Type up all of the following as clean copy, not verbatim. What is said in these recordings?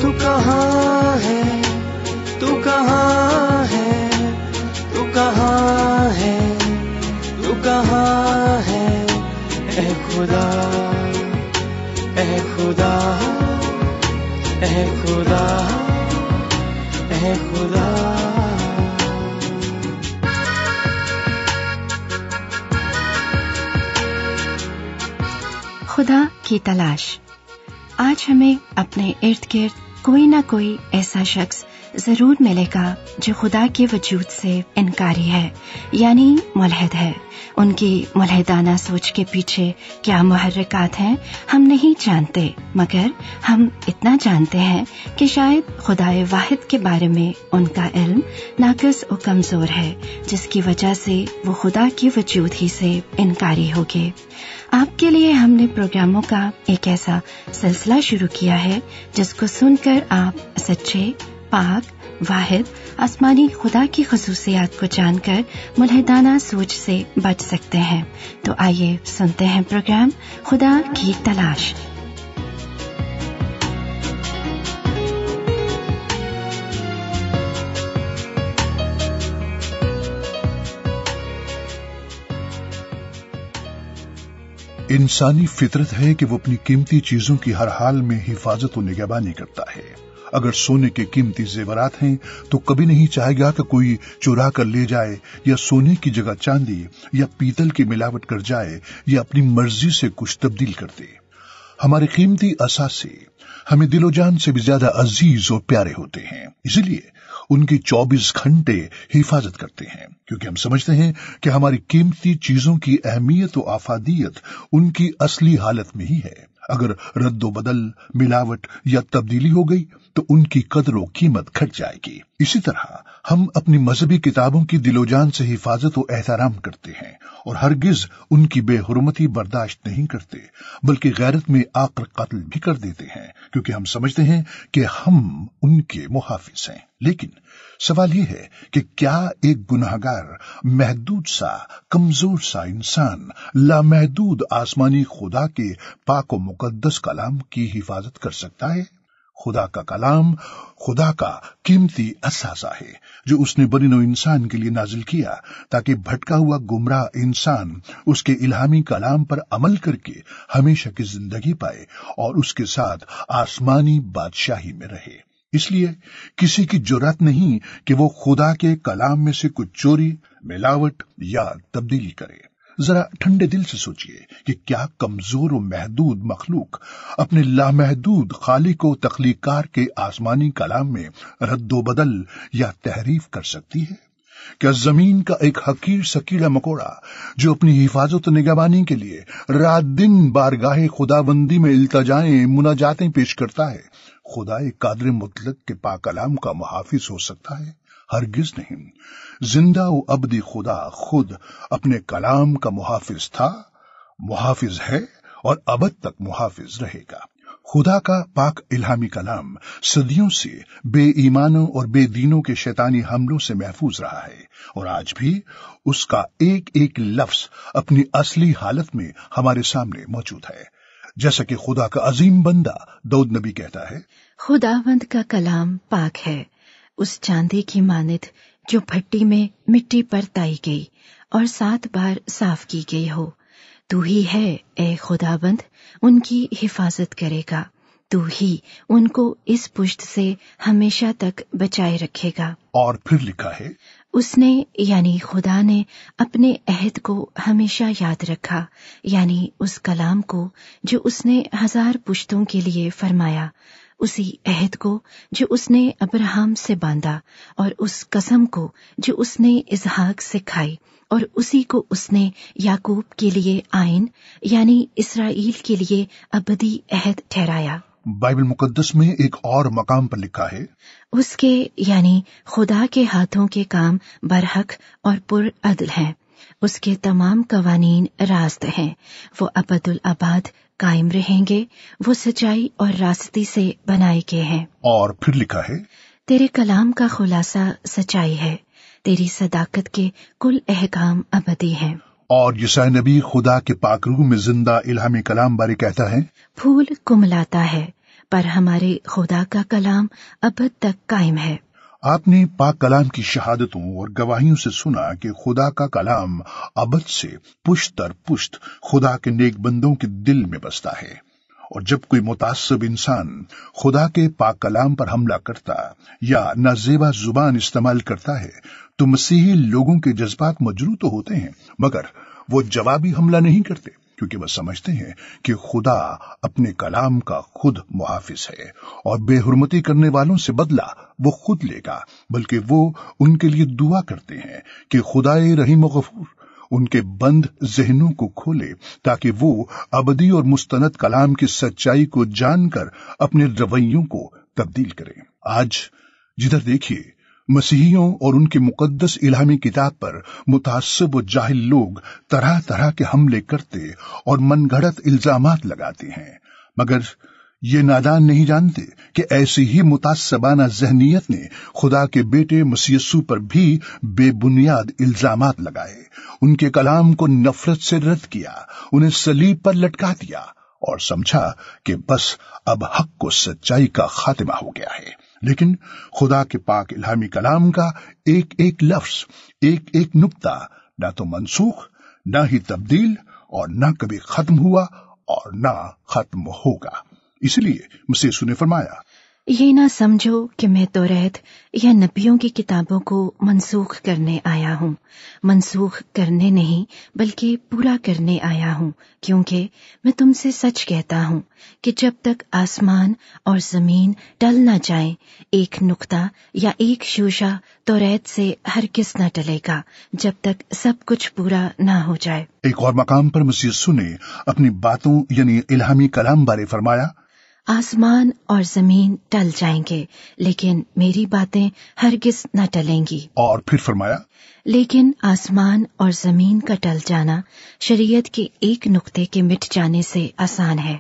تو کہاں ہے، تو کہاں ہے، تو کہاں ہے، تو کہاں ہے، اے خدا، اے خدا، اے خدا، اے خدا۔ خدا کی تلاش۔ آج ہمیں اپنے ارد گرد کوئی نہ کوئی ایسا شخص ضرور ملے گا جو خدا کے وجود سے انکاری ہے، یعنی ملحد ہے۔ ان کی ملحدانہ سوچ کے پیچھے کیا محرکات ہیں ہم نہیں جانتے، مگر ہم اتنا جانتے ہیں کہ شاید خدائے واحد کے بارے میں ان کا علم ناقص و کمزور ہے، جس کی وجہ سے وہ خدا کے وجود ہی سے انکاری ہو گئے۔ آپ کے لیے ہم نے پروگراموں کا ایک ایسا سلسلہ شروع کیا ہے جس کو سن کر آپ سچے، پاک، واحد آسمانی خدا کی خصوصیات کو جان کر ملحدانہ سوچ سے بچ سکتے ہیں۔ تو آئیے سنتے ہیں پروگرام خدا کی تلاش۔ انسانی فطرت ہے کہ وہ اپنی قیمتی چیزوں کی ہر حال میں حفاظت و نگہبانی کرتا ہے۔ اگر سونے کے قیمتی زیورات ہیں تو کبھی نہیں چاہے گا کہ کوئی چورا کر لے جائے، یا سونے کی جگہ چاندی یا پیتل کی ملاوٹ کر جائے، یا اپنی مرضی سے کچھ تبدیل کر دے۔ ہمارے قیمتی اثاثے ہمیں دل و جان سے بھی زیادہ عزیز اور پیارے ہوتے ہیں، اسی لیے ان کی 24 گھنٹے حفاظت کرتے ہیں، کیونکہ ہم سمجھتے ہیں کہ ہماری قیمتی چیزوں کی اہمیت و افادیت ان کی اصلی حالت میں ہی ہے۔ اگر رد و بدل، ملاوٹ یا تبدیلی ہو گئی تو ان کی قدر و قیمت گھٹ جائے گی۔ اسی طرح ہم اپنی مذہبی کتابوں کی دل و جان سے حفاظت و احترام کرتے ہیں اور ہرگز ان کی بے حرمتی برداشت نہیں کرتے، بلکہ غیرت میں آ کر قتل بھی کر دیتے ہیں، کیونکہ ہم سمجھتے ہیں کہ ہم ان کے محافظ ہیں۔ لیکن سوال یہ ہے کہ کیا ایک گناہگار، محدود سا، کمزور سا انسان لامحدود آسمانی خدا کے پاک و مقدس کلام کی حفاظت کر سکتا ہے؟ خدا کا کلام خدا کا قیمتی اثاثہ ہے جو اس نے بنی نوع انسان کے لیے نازل کیا تاکہ بھٹکا ہوا گمراہ انسان اس کے الہامی کلام پر عمل کر کے ہمیشہ کی زندگی پائے اور اس کے ساتھ آسمانی بادشاہی میں رہے۔ اس لیے کسی کی جرات نہیں کہ وہ خدا کے کلام میں سے کچھ چوری، ملاوٹ یا تبدیلی کرے۔ ذرا ٹھنڈے دل سے سوچئے کہ کیا کمزور و محدود مخلوق اپنے لامحدود خالق و تخلیقار کے آسمانی کلام میں رد و بدل یا تحریف کر سکتی ہے؟ کیا زمین کا ایک حقیر سا کیڑا مکوڑا جو اپنی حفاظت و نگہبانی کے لیے رات دن بارگاہ خداوندی میں التجائیں، مناجاتیں پیش کرتا ہے، خدائے قادر مطلق کے پاک کلام کا محافظ ہو سکتا ہے؟ ہرگز نہیں۔ زندہ و ابدی خدا خود اپنے کلام کا محافظ تھا، محافظ ہے اور ابد تک محافظ رہے گا۔ خدا کا پاک الہامی کلام صدیوں سے بے ایمانوں اور بے دینوں کے شیطانی حملوں سے محفوظ رہا ہے، اور آج بھی اس کا ایک ایک لفظ اپنی اصلی حالت میں ہمارے سامنے موجود ہے۔ جیسا کہ خدا کا عظیم بندہ داؤد نبی کہتا ہے، خداوند کا کلام پاک ہے، اس چاندی کی مانند جو بھٹی میں مٹی پر تائی گئی اور 7 بار صاف کی گئی ہو۔ تو ہی ہے اے خداوند، ان کی حفاظت کرے گا، تو ہی ان کو اس پشت سے ہمیشہ تک بچائے رکھے گا۔ اور پھر لکھا ہے، اس نے یعنی خدا نے اپنے عہد کو ہمیشہ یاد رکھا، یعنی اس کلام کو جو اس نے 1000 پشتوں کے لیے فرمایا، اسی عہد کو جو اس نے ابراہیم سے باندھا، اور اس قسم کو جو اس نے اسحاق سے کھائی، اور اسی کو اس نے یعقوب کے لیے آئین یعنی اسرائیل کے لیے ابدی عہد ٹھہرایا۔ بائبل مقدس میں ایک اور مقام پر لکھا ہے، اس کے یعنی خدا کے ہاتھوں کے کام برحق اور پر عدل ہیں، اس کے تمام قوانین راست ہیں، وہ ابد الاباد قائم رہیں گے، وہ سچائی اور راستی سے بنائے گئے ہیں۔ اور پھر لکھا ہے، تیرے کلام کا خلاصہ سچائی ہے، تیری صداقت کے کل احکام ابدی ہیں۔ اور یسائی نبی خدا کے پاک روح میں زندہ الہامی کلام بارے کہتا ہے، پھول کملاتا ہے، پر ہمارے خدا کا کلام ابد تک قائم ہے۔ آپ نے پاک کلام کی شہادتوں اور گواہیوں سے سنا کہ خدا کا کلام ابد سے پشت در پشت خدا کے نیک بندوں کے دل میں بستا ہے، اور جب کوئی متعصب انسان خدا کے پاک کلام پر حملہ کرتا یا نازیبا زبان استعمال کرتا ہے تو مسیحی لوگوں کے جذبات مجروح تو ہوتے ہیں، مگر وہ جوابی حملہ نہیں کرتے، کیونکہ وہ سمجھتے ہیں کہ خدا اپنے کلام کا خود محافظ ہے اور بے حرمتی کرنے والوں سے بدلہ وہ خود لے گا، بلکہ وہ ان کے لیے دعا کرتے ہیں کہ خدائے رحیم و غفور ان کے بند ذہنوں کو کھولے تاکہ وہ ابدی اور مستند کلام کی سچائی کو جان کر اپنے رویوں کو تبدیل کریں۔ آج جدھر دیکھیے مسیحیوں اور ان کے مقدس الہامی کتاب پر متعصب و جاہل لوگ طرح طرح کے حملے کرتے اور من گھڑت الزامات لگاتے ہیں، مگر یہ نادان نہیں جانتے کہ ایسی ہی متعصبانہ ذہنیت نے خدا کے بیٹے مسیح یسوع پر بھی بے بنیاد الزامات لگائے، ان کے کلام کو نفرت سے رد کیا، انہیں صلیب پر لٹکا دیا اور سمجھا کہ بس اب حق کو سچائی کا خاتمہ ہو گیا ہے۔ لیکن خدا کے پاک الہامی کلام کا ایک ایک لفظ، ایک ایک نقطہ نہ تو منسوخ، نہ ہی تبدیل، اور نہ کبھی ختم ہوا اور نہ ختم ہوگا۔ اس لیے مسیح یسوع نے فرمایا، یہ نہ سمجھو کہ میں توریت یا نبیوں کی کتابوں کو منسوخ کرنے آیا ہوں، منسوخ کرنے نہیں بلکہ پورا کرنے آیا ہوں، کیونکہ میں تم سے سچ کہتا ہوں کہ جب تک آسمان اور زمین ٹل نہ جائیں، ایک نقطہ یا ایک شوشہ توریت سے ہرگز نہ ٹلے گا جب تک سب کچھ پورا نہ ہو جائے۔ ایک اور مقام پر مسیح یسوع نے اپنی باتوں یعنی الہامی کلام بارے فرمایا، آسمان اور زمین ٹل جائیں گے لیکن میری باتیں ہرگز نہ ٹلیں گی۔ اور پھر فرمایا، لیکن آسمان اور زمین کا ٹل جانا شریعت کے ایک نقطے کے مٹ جانے سے آسان ہے۔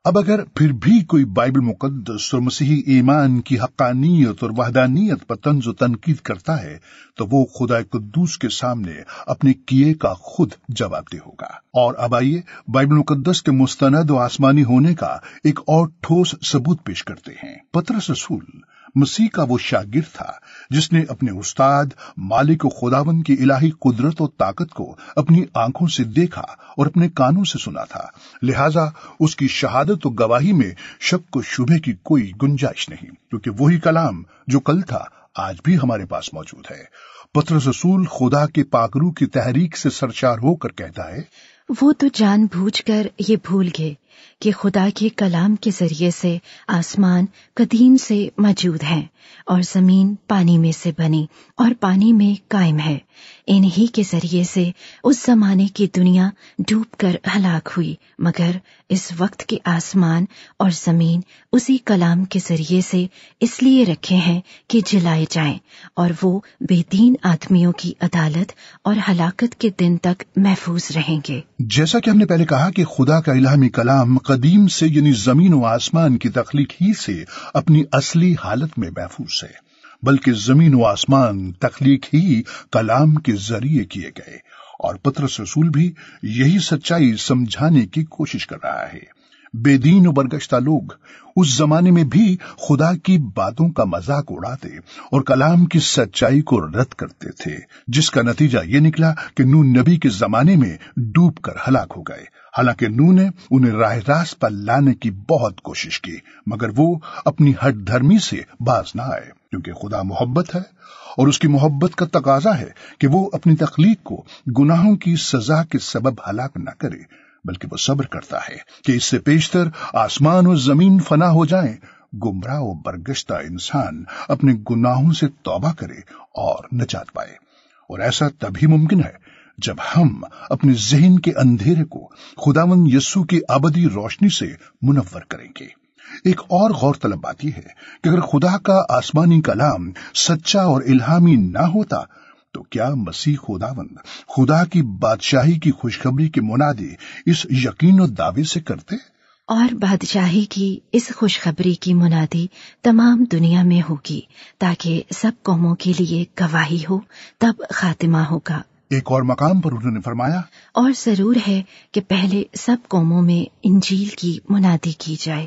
اب اگر پھر بھی کوئی بائبل مقدس اور مسیحی ایمان کی حقانیت اور وحدانیت پر طنز و تنقید کرتا ہے تو وہ خدا قدوس کے سامنے اپنے کیے کا خود جواب دہ ہوگا۔ اور اب آئیے بائبل مقدس کے مستند و آسمانی ہونے کا ایک اور ٹھوس ثبوت پیش کرتے ہیں۔ پطرس رسول مسیح کا وہ شاگرد تھا جس نے اپنے استاد مالک و خداوند کی الہی قدرت و طاقت کو اپنی آنکھوں سے دیکھا اور اپنے کانوں سے سنا تھا، لہذا اس کی شہادت و گواہی میں شک و شبہ کی کوئی گنجائش نہیں، کیونکہ وہی کلام جو کل تھا آج بھی ہمارے پاس موجود ہے۔ پطرس رسول خدا کے پاک روح کی تحریک سے سرشار ہو کر کہتا ہے، وہ تو جان بوجھ کر یہ بھول گئے کہ خدا کے کلام کے ذریعے سے آسمان قدیم سے موجود ہیں اور زمین پانی میں سے بنی اور پانی میں قائم ہے، انہی کے ذریعے سے اس زمانے کی دنیا ڈوب کر ہلاک ہوئی، مگر اس وقت کے آسمان اور زمین اسی کلام کے ذریعے سے اس لیے رکھے ہیں کہ جلائے جائیں، اور وہ بے دین آدمیوں کی عدالت اور ہلاکت کے دن تک محفوظ رہیں گے۔ جیسا کہ ہم نے پہلے کہا کہ خدا کا الہامی کلام قدیم سے یعنی زمین و آسمان کی تخلیق ہی سے اپنی اصلی حالت میں محفوظ ہے، بلکہ زمین و آسمان تخلیق ہی کلام کے ذریعے کیے گئے، اور پطرس رسول بھی یہی سچائی سمجھانے کی کوشش کر رہا ہے۔ بے دین و برگشتہ لوگ اس زمانے میں بھی خدا کی باتوں کا مذاق اڑاتے اور کلام کی سچائی کو رد کرتے تھے، جس کا نتیجہ یہ نکلا کہ نوح نبی کے زمانے میں ڈوب کر ہلاک ہو گئے۔ حالانکہ نوح نے انہیں راہ راست پر لانے کی بہت کوشش کی، مگر وہ اپنی ہٹ دھرمی سے باز نہ آئے، کیونکہ خدا محبت ہے اور اس کی محبت کا تقاضا ہے کہ وہ اپنی تخلیق کو گناہوں کی سزا کے سبب ہلاک نہ کرے، بلکہ وہ صبر کرتا ہے کہ اس سے پیشتر آسمان و زمین فنا ہو جائیں، گمراہ و برگشتہ انسان اپنے گناہوں سے توبہ کرے اور نجات پائے۔ اور ایسا تبھی ممکن ہے جب ہم اپنے ذہن کے اندھیرے کو خداوند یسوع کی ابدی روشنی سے منور کریں گے۔ ایک اور غور طلب بات یہ ہے کہ اگر خدا کا آسمانی کلام سچا اور الہامی نہ ہوتا تو کیا مسیح خداوند خدا کی بادشاہی کی خوشخبری کے منادی اس یقین و دعوے سے کرتے؟ اور بادشاہی کی اس خوشخبری کی منادی تمام دنیا میں ہوگی تاکہ سب قوموں کے لیے گواہی ہو، تب خاتمہ ہوگا۔ ایک اور مقام پر انہوں نے فرمایا، اور ضرور ہے کہ پہلے سب قوموں میں انجیل کی منادی کی جائے۔